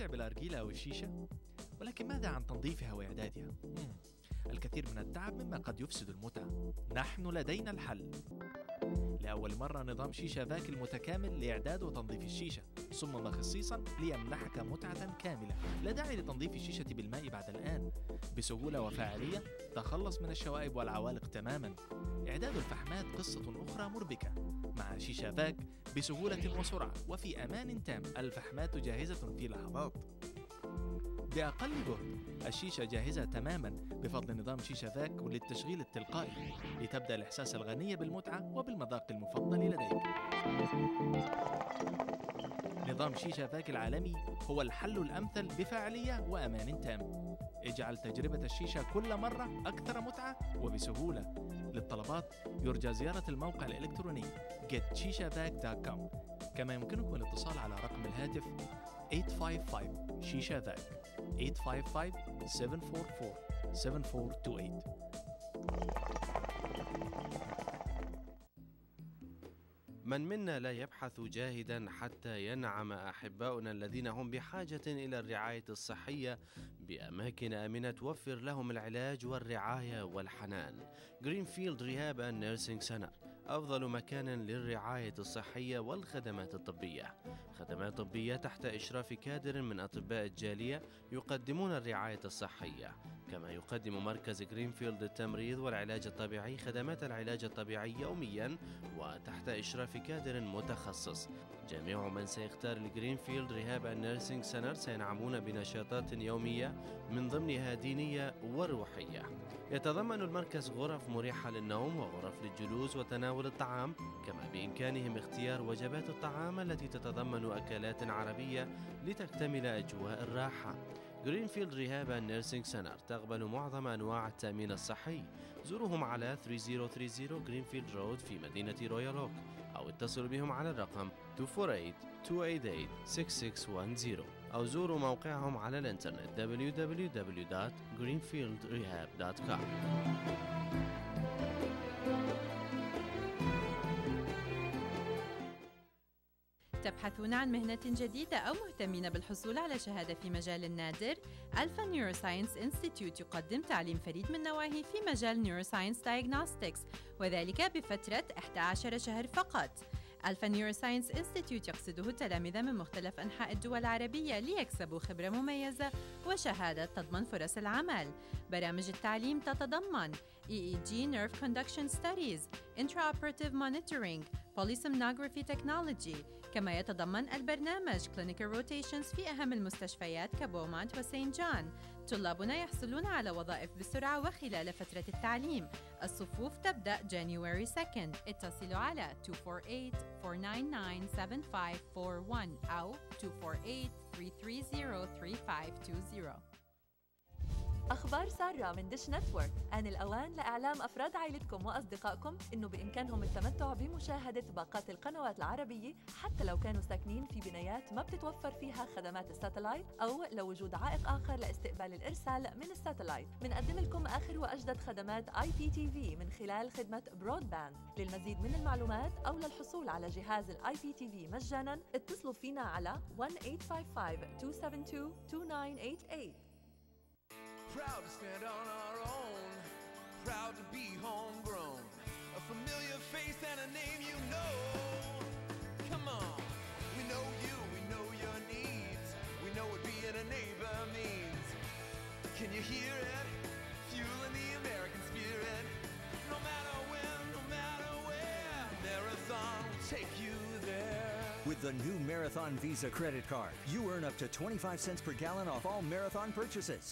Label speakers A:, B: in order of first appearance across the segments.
A: تستمتع بالأرجيلة أو الشيشة؟ ولكن ماذا عن تنظيفها وإعدادها؟ الكثير من التعب مما قد يفسد المتعة. نحن لدينا الحل. لأول مرة نظام شيشة فاك المتكامل لإعداد وتنظيف الشيشة صمم خصيصا ليمنحك متعة كاملة. لا داعي لتنظيف الشيشة بالماء بعد الآن. بسهولة وفاعلية تخلص من الشوائب والعوالق تماما. إعداد الفحمات قصة أخرى مربكة. مع شيشة فاك بسهولة وسرعة وفي أمان تام الفحمات جاهزة في لحظات. بأقل جهد الشيشة جاهزة تماما بفضل نظام شيشة فاك للتشغيل التلقائي لتبدأ الإحساس الغني بالمتعة وبالمذاق المفضل لديك. نظام شيشة فاك العالمي هو الحل الأمثل بفاعلية وأمان تام. اجعل تجربة الشيشة كل مرة أكثر متعة وبسهولة. للطلبات يرجى زيارة الموقع الإلكتروني getshishavac.com. كما يمكنكم الاتصال على رقم الهاتف 855 شيشة فاك 855-744-7428.
B: من منا لا يبحث جاهدا حتى ينعم أحباؤنا الذين هم بحاجة إلى الرعاية الصحية بأماكن آمنة توفر لهم العلاج والرعاية والحنان. جرينفيلد ريهاب أند نيرسينج سنتر أفضل مكان للرعاية الصحية والخدمات الطبية. خدمات طبية تحت إشراف كادر من أطباء الجالية يقدمون الرعاية الصحية. كما يقدم مركز جرينفيلد للتمريض والعلاج الطبيعي خدمات العلاج الطبيعي يوميا وتحت إشراف كادر متخصص. جميع من سيختار الجرينفيلد ريهاب أند نيرسينج سنتر سينعمون بنشاطات يومية من ضمنها دينية وروحية. يتضمن المركز غرف مريحة للنوم وغرف للجلوس وتناول الطعام. كما بإمكانهم اختيار وجبات الطعام التي تتضمن أكلات عربية لتكتمل أجواء الراحة. جرينفيلد ريهاب أند نيرسينج سنتر تقبل معظم أنواع التأمين الصحي. زورهم على 3030 جرينفيلد رود في مدينة رويال أوك أو اتصلوا بهم على الرقم 248-288-6610 أو زوروا موقعهم على الإنترنت www.greenfieldrehab.com.
C: تبحثون عن مهنة جديدة أو مهتمين بالحصول على شهادة في مجال النادر؟ ألفا نيوروساينس انستيتيوت يقدم تعليم فريد من نوعه في مجال نيوروساينس دايغنوستكس وذلك بفترة 11 شهر فقط. ألفا نيوروساينس انستيتيوت يقصده التلامذة من مختلف أنحاء الدول العربية ليكسبوا خبرة مميزة وشهادة تضمن فرص العمل. برامج التعليم تتضمن EEG Nerve Conduction Studies, Intraoperative Monitoring, Polysomnography Technology. كما يتضمن البرنامج Clinical Rotations في أهم المستشفيات كبومونت وسين جون. طلابنا يحصلون على وظائف بسرعة وخلال فترة التعليم. الصفوف تبدأ January 2nd. اتصلوا على 248-499-7541 أو 248-330-3520.
D: أخبار سارة من ديش نتورك. آن الأوان لإعلام أفراد عائلتكم وأصدقائكم إنه بإمكانهم التمتع بمشاهدة باقات القنوات العربية حتى لو كانوا ساكنين في بنايات ما بتتوفر فيها خدمات الساتلايت أو لوجود عائق آخر لاستقبال الإرسال من الساتلايت. بنقدم لكم آخر وأجدد خدمات IPTV من خلال خدمة برودباند. للمزيد من المعلومات أو للحصول على جهاز IPTV مجاناً اتصلوا فينا على 1-855-272-2988.
E: Proud to stand on our own, proud to be homegrown, a familiar face and a name you know. Come on, we know you, we know your needs, we know what being a neighbor means. Can you hear it? Fueling the American spirit. No matter when, no matter where, Marathon will take you there.
F: With the new Marathon Visa credit card, you earn up to 25 cents per gallon off all Marathon purchases.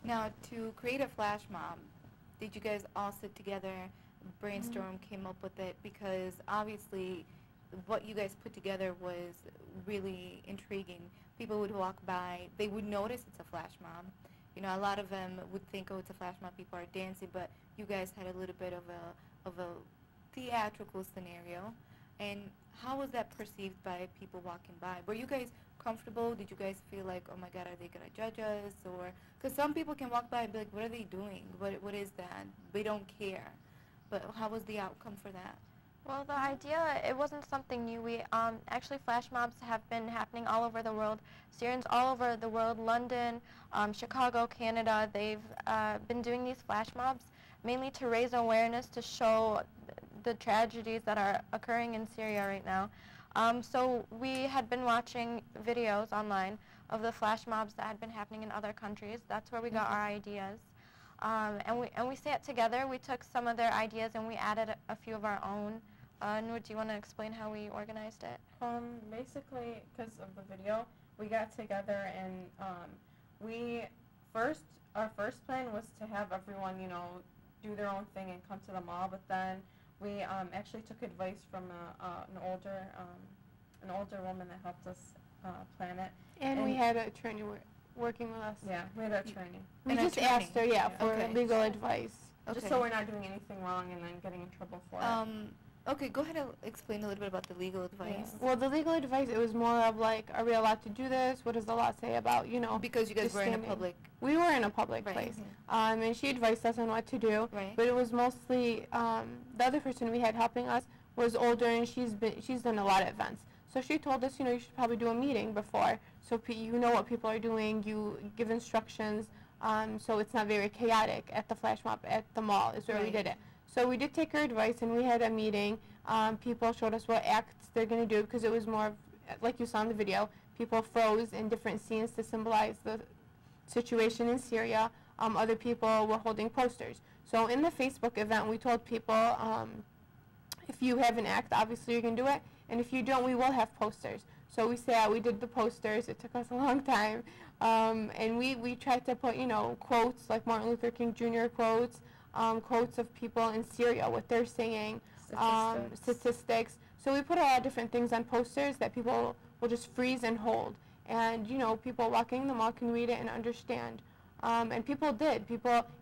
G: Now, to create a flash mob, did you guys all sit together, brainstorm, came up with it? Because obviously what you guys put together was really intriguing. People would walk by, they would notice it's a flash mob. You know, a lot of them would think, oh, it's a flash mob, people are dancing, but you guys had a little bit of a theatrical scenario. And how was that perceived by people walking by? Were you guys comfortable? Did you guys feel like, oh my God, are they gonna judge us? Or because some people can walk by and be like, what are they doing? What is that? They don't care. But how was the outcome for that?
H: Well, the idea, it wasn't something new. We actually, flash mobs have been happening all over the world. Syrians all over the world, London, Chicago, Canada, they've been doing these flash mobs mainly to raise awareness, to show the tragedies that are occurring in Syria right now. So we had been watching videos online of the flash mobs that had been happening in other countries. That's where we got our ideas. And we sat together, we took some of their ideas and we added a few of our own. Noor, do you want to explain how we organized it?
I: Basically, because of the video, we got together and our first plan was to have everyone, do their own thing and come to the mall, but then we actually took advice from an older woman that helped us plan it.
J: And we had an attorney working with us.
I: Yeah, we had an attorney.
J: We just asked her, for legal advice.
G: Okay.
I: Just so we're not doing anything wrong and then getting in trouble for it.
G: Okay, go ahead and explain a little bit about the legal advice.
J: Yeah. Well, the legal advice, it was more of like, are we allowed to do this? What does the law say about,
G: Because you guys were in a public...
J: We were in a public place. And she advised us on what to do.
G: Right.
J: But it was mostly, the other person we had helping us was older and she's done a lot of events. So she told us, you should probably do a meeting before. So you know what people are doing, you give instructions, so it's not very chaotic at the flash mob at the mall is where we did it. So we did take her advice and we had a meeting. People showed us what acts they're going to do because it was more, like you saw in the video, people froze in different scenes to symbolize the situation in Syria. Other people were holding posters. So in the Facebook event, we told people, if you have an act, obviously you can do it. And if you don't, we will have posters. So we did the posters. It took us a long time. And we tried to put, quotes like Martin Luther King Jr. quotes, quotes of people in Syria, what they're saying, statistics. So we put a lot of different things on posters that people will just freeze and hold. And, people walking the mall can read it and understand. And people did.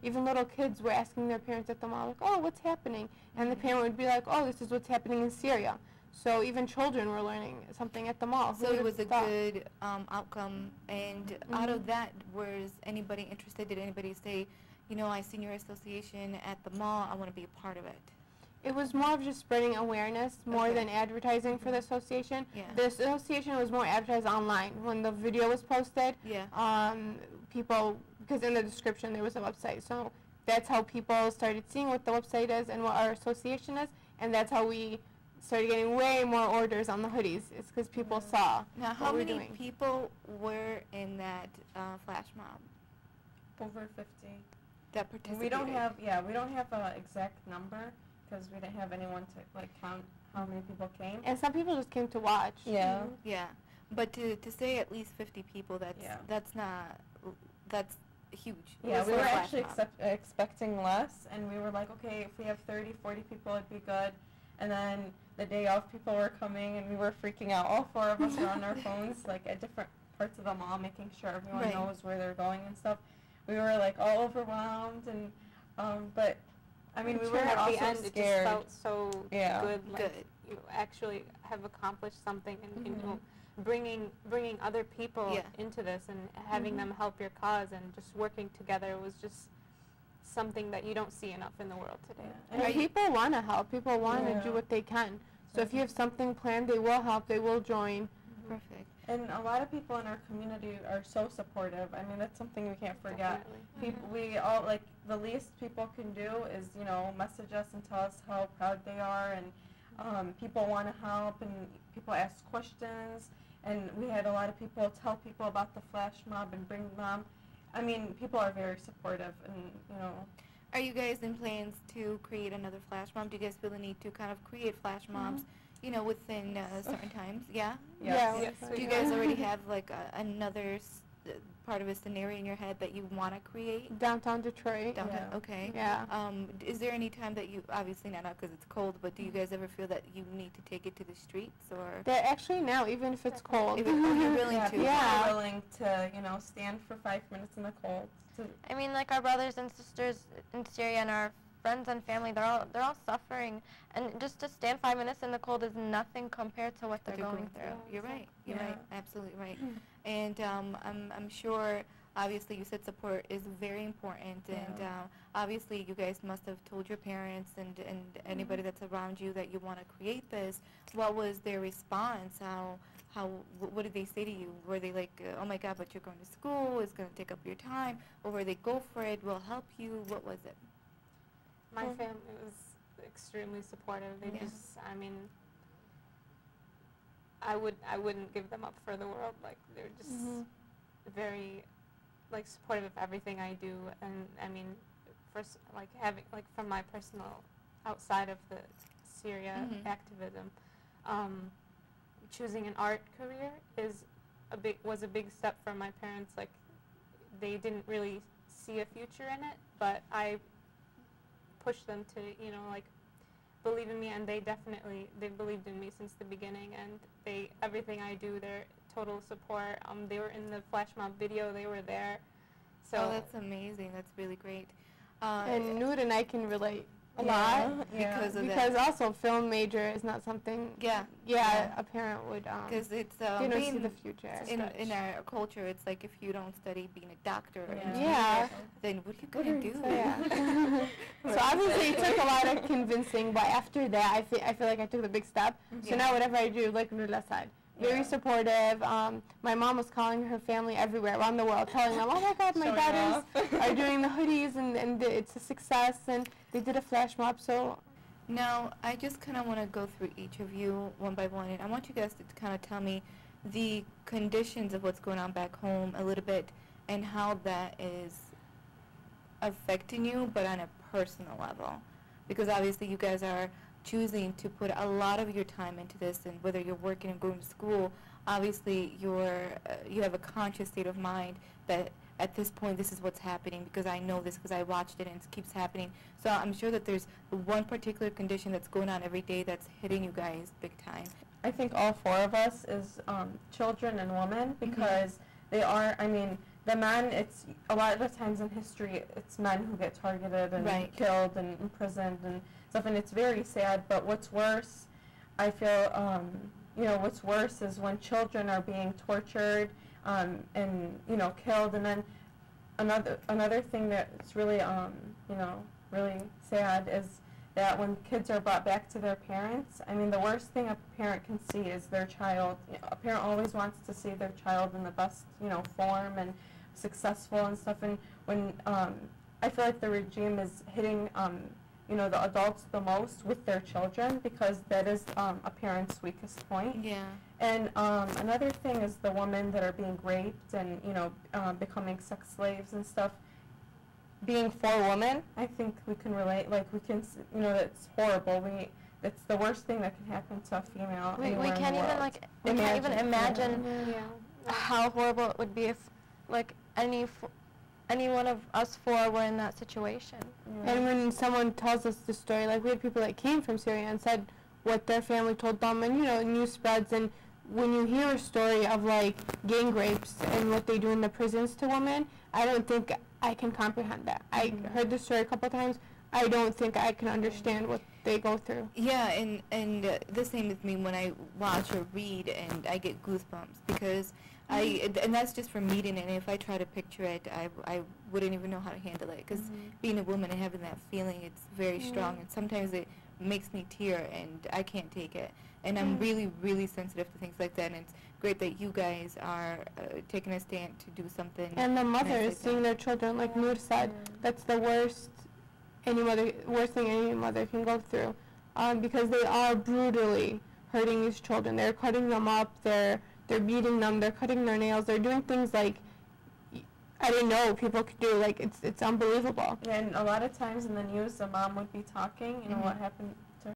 J: Even little kids were asking their parents at the mall, like, oh, what's happening? And the parent would be like, oh, this is what's happening in Syria. So even children were learning something at the mall.
G: So it was a good outcome. And out of that, was anybody interested? Did anybody say, I seen your association at the mall, I want to be a part of it?
J: It was more of just spreading awareness more than advertising for the association.
G: Yeah.
J: The association was more advertised online. When the video was posted, people, because in the description there was a website, so that's how people started seeing what the website is and what our association is, and that's how we started getting way more orders on the hoodies. It's because people saw
G: Now, how many people were in that flash mob?
I: Over 50.
G: That participated?
I: We don't have an exact number because we didn't have anyone to count how many people came.
J: And some people just came to watch.
I: Yeah.
G: Yeah. But to say at least 50 people, that's huge.
I: Yeah, we were actually expecting less, and we were like, okay, if we have 30, 40 people, it'd be good. And then the day of, people were coming, and we were freaking out. All four of us were on our phones, at different parts of the mall, making sure everyone knows where they're going and stuff. We were all overwhelmed, and but I mean, we were
J: at
I: also
J: the end,
I: scared.
J: it just felt so good.
G: Good.
J: You actually have accomplished something, and bringing other people into this and having them help your cause and just working together was just something that you don't see enough in the world today. And people want to help. People want to do what they can. So if you have something planned, they will help. They will join.
G: Perfect.
I: And a lot of people in our community are so supportive. I mean, that's something we can't forget. People, we all, the least people can do is, message us and tell us how proud they are, and people want to help, and people ask questions, and we had a lot of people tell people about the flash mob and bring them. I mean, people are very supportive, and,
G: Are you guys in plans to create another flash mob? Do you guys feel the need to kind of create flash mobs, within certain times? Yeah?
J: Yes.
G: Do you guys already have, another part of a scenario in your head that you want to create?
J: Downtown Detroit.
G: Downtown, okay.
J: Yeah.
G: Is there any time that you, obviously not now because it's cold, but do you guys ever feel that you need to take it to the streets, or?
J: They're actually now, even if it's cold.
G: You're willing to?
J: Yeah.
I: We're willing to, stand for 5 minutes in the cold.
H: I mean, our brothers and sisters in Syria and our friends and family, they're all suffering, and just to stand 5 minutes in the cold is nothing compared to what they're going through.
G: You're right. You're right. Absolutely right. And I'm sure, obviously, you said support is very important, and obviously, you guys must have told your parents and anybody that's around you that you want to create this. What was their response? What did they say to you? Were they like, oh my God, but you're going to school, it's going to take up your time, or were they, go for it, we'll help you? What was it?
J: My family was extremely supportive. They just, I mean, I wouldn't give them up for the world. Like, they're just very, like, supportive of everything I do. And I mean, first, like, having, like, from my personal, outside of the Syria activism, choosing an art career was a big step for my parents. Like, they didn't really see a future in it, but I pushed them to, you know, like, believe in me, and they believed in me since the beginning, and everything I do, their total support. They were in the flash mob video, they were there. So
G: that's amazing. That's really great.
J: And Noor and I can relate a lot because also film major is not something a parent would
G: because it's
J: they don't see the future
G: in our culture. It's like if you don't study being a doctor then what are you gonna do?
J: So obviously it took a lot of convincing, but after that I feel like I took the big step. So now whatever I do, like Nurla said, very supportive. My mom was calling her family everywhere around the world, telling them, oh my God, my daughters are doing the hoodies, and it's a success, and they did a flash mob. So
G: now I just kind of want to go through each of you one by one, and I want you guys to kind of tell me the conditions of what's going on back home a little bit, and how that is affecting you, but on a personal level, because obviously you guys are choosing to put a lot of your time into this, and whether you're working and going to school, obviously you have a conscious state of mind that at this point this is what's happening because I know this because I watched it and it keeps happening. So I'm sure that there's one particular condition that's going on every day that's hitting you guys big time.
I: I think all four of us is children and women, because they are, I mean, the men, it's a lot of the times in history it's men who get targeted and killed and imprisoned and stuff, and it's very sad. But what's worse, I feel, you know, what's worse is when children are being tortured and, you know, killed. And then another thing that's really, you know, really sad is that when kids are brought back to their parents, I mean, the worst thing a parent can see is their child. You know, a parent always wants to see their child in the best, you know, form and successful and stuff. And when I feel like the regime is hitting, you know, the adults the most with their children, because that is a parent's weakest point.
G: Yeah.
I: And another thing is the women that are being raped and, you know, becoming sex slaves and stuff. Being for women, I think we can relate. Like, we can, you know, that's horrible. That's the worst thing that can happen to a female.
H: We can't even, like, we can't even imagine how horrible it would be if, like, any one of us four were in that situation.
J: And when someone tells us the story, like, we had people that came from Syria and said what their family told them, and, you know, news spreads, and when you hear a story of, like, gang rapes and what they do in the prisons to women, I don't think I can comprehend that. I heard the story a couple of times. I don't think I can understand what they go through.
G: Yeah, and the same with me when I watch or read, and I get goosebumps because and that's just from reading it. And if I try to picture it, I wouldn't even know how to handle it, because being a woman and having that feeling, it's very strong, and sometimes it makes me tear, and I can't take it. And I'm really, really sensitive to things like that, and it's great that you guys are taking a stand to do something.
J: And the mothers seeing their children, like Noor said, that's the worst thing any mother can go through, because they are brutally hurting these children. They're cutting them up, they're beating them, they're cutting their nails, they're doing things like I didn't know people could do. Like, it's unbelievable.
I: And a lot of times in the news, the mom would be talking, you know, what happened